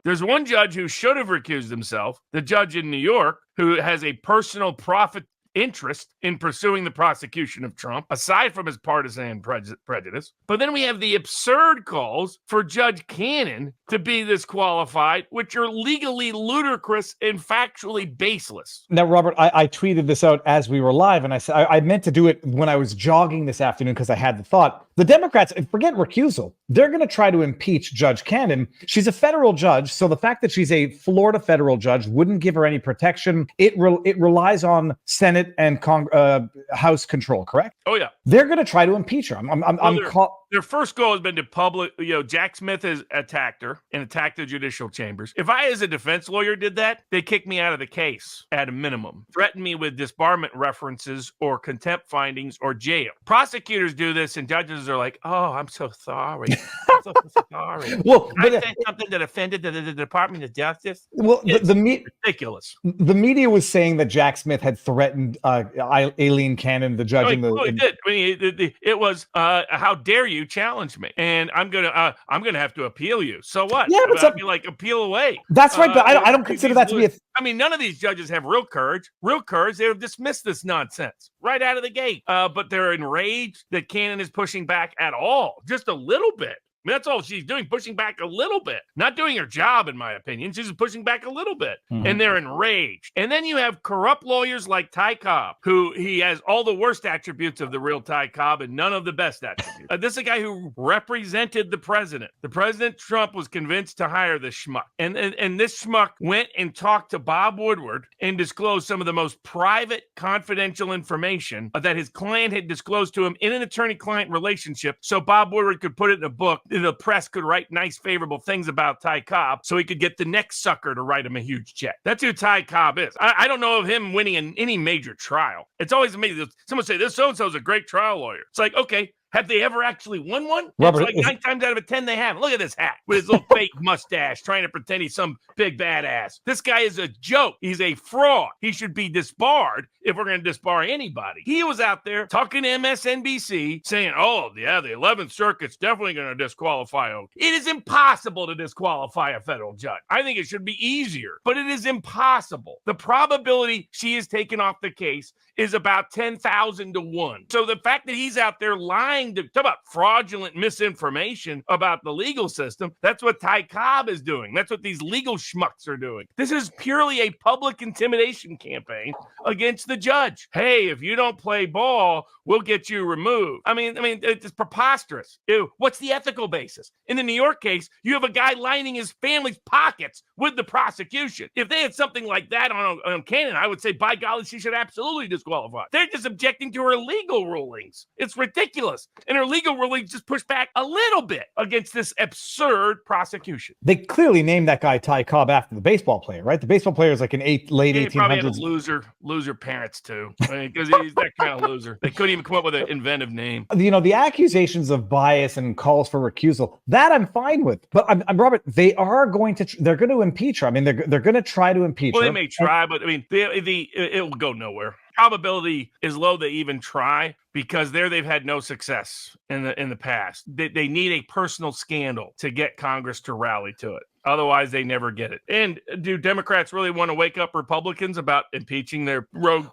There's one judge who should have recused himself, the judge in New York, who has a personal profit interest in pursuing the prosecution of Trump, aside from his partisan prejudice. But then we have the absurd calls for Judge Cannon to be disqualified, which are legally ludicrous and factually baseless. Now, Robert, I tweeted this out as we were live, and I said I meant to do it when I was jogging this afternoon because I had the thought. The Democrats, and forget recusal, they're going to try to impeach Judge Cannon. She's a federal judge, so the fact that she's a Florida federal judge wouldn't give her any protection. It relies on Senate and House control, correct? Oh, yeah. They're going to try to impeach her. Their first goal has been to public, Jack Smith has attacked her and attacked the judicial chambers. If I, as a defense lawyer, did that, they kick me out of the case at a minimum, threaten me with disbarment references or contempt findings or jail. Prosecutors do this and judges are like, oh, I'm so sorry. I'm so sorry. Well, I said something that offended the Department of Justice. Well, ridiculous. The media was saying that Jack Smith had threatened Aileen Cannon, the judge. He did. I mean, it was, how dare you challenge me? And I'm gonna have to appeal you. So what? Yeah, but I'd be like, appeal away. That's right, but I don't consider that to be I mean, none of these judges have real courage. Real courage, they would dismiss this nonsense right out of the gate. But they're enraged that Cannon is pushing back at all, just a little bit. I mean, that's all she's doing, pushing back a little bit. Not doing her job, in my opinion. She's just pushing back a little bit. Mm-hmm. And they're enraged. And then you have corrupt lawyers like Ty Cobb, who he has all the worst attributes of the real Ty Cobb and none of the best attributes. This is a guy who represented the president. The President Trump was convinced to hire this schmuck. And this schmuck went and talked to Bob Woodward and disclosed some of the most private, confidential information that his client had disclosed to him in an attorney-client relationship so Bob Woodward could put it in a book. The press could write nice, favorable things about Ty Cobb so he could get the next sucker to write him a huge check. That's who Ty Cobb is. I don't know of him winning in any major trial. It's always amazing. Someone say, this so-and-so is a great trial lawyer. It's like, okay, have they ever actually won one? Robert, it's like 9 times out of 10 they haven't. Look at this hat with his little fake mustache trying to pretend he's some big badass. This guy is a joke. He's a fraud. He should be disbarred if we're going to disbar anybody. He was out there talking to MSNBC saying, oh, yeah, the 11th Circuit's definitely going to disqualify him. It is impossible to disqualify a federal judge. I think it should be easier, but it is impossible. The probability she is taken off the case is about 10,000 to 1. So the fact that he's out there lying to talk about fraudulent misinformation about the legal system, that's what Ty Cobb is doing. That's what these legal schmucks are doing. This is purely a public intimidation campaign against the judge. Hey, if you don't play ball, we'll get you removed. I mean, it's preposterous. Ew. What's the ethical basis? In the New York case, you have a guy lining his family's pockets with the prosecution. If they had something like that on Cannon, I would say, by golly, she should absolutely disqualify. They're just objecting to her legal rulings. It's ridiculous. And her legal rulings just push back a little bit against this absurd prosecution. They clearly named that guy Ty Cobb after the baseball player, right? The baseball player is like an late 1800s. Probably had loser parents too, because he's that kind of loser. They couldn't even come up with an inventive name. The accusations of bias and calls for recusal, that I'm fine with. But I'm Robert, they're going to impeach her. I mean, they're going to try to impeach her. Well, they may try, but I mean, it will go nowhere. Probability is low they even try because they've had no success in the past. They need a personal scandal to get Congress to rally to it. Otherwise, they never get it. And do Democrats really want to wake up Republicans about impeaching their rogue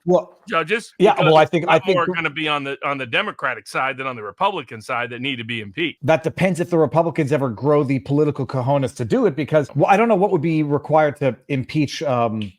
judges? Yeah, because I think more going to be on the Democratic side than on the Republican side that need to be impeached. That depends if the Republicans ever grow the political cojones to do it, because I don't know what would be required to impeach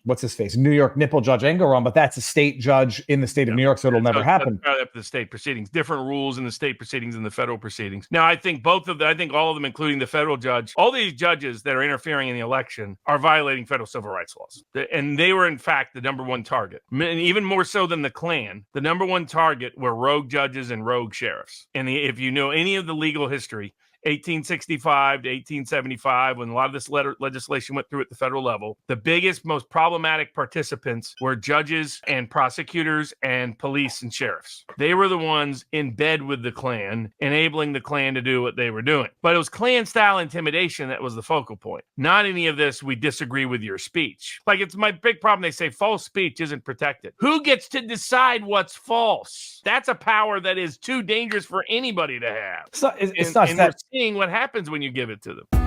what's his face, New York nipple judge Engelron, but that's a state judge in the state of New York, so it'll never happen. Up to the state proceedings, different rules in the state proceedings and the federal proceedings. Now, I think all of them, including the federal judge, all these judges that are interfering in the election are violating federal civil rights laws. And they were, in fact, the number one target. And even more so than the Klan, the number one target were rogue judges and rogue sheriffs. And if you know any of the legal history, 1865 to 1875, when a lot of this legislation went through at the federal level, the biggest, most problematic participants were judges and prosecutors and police and sheriffs. They were the ones in bed with the Klan, enabling the Klan to do what they were doing. But it was Klan-style intimidation that was the focal point. Not any of this, we disagree with your speech. Like, it's my big problem. They say false speech isn't protected. Who gets to decide what's false? That's a power that is too dangerous for anybody to have. It's not that. Seeing what happens when you give it to them.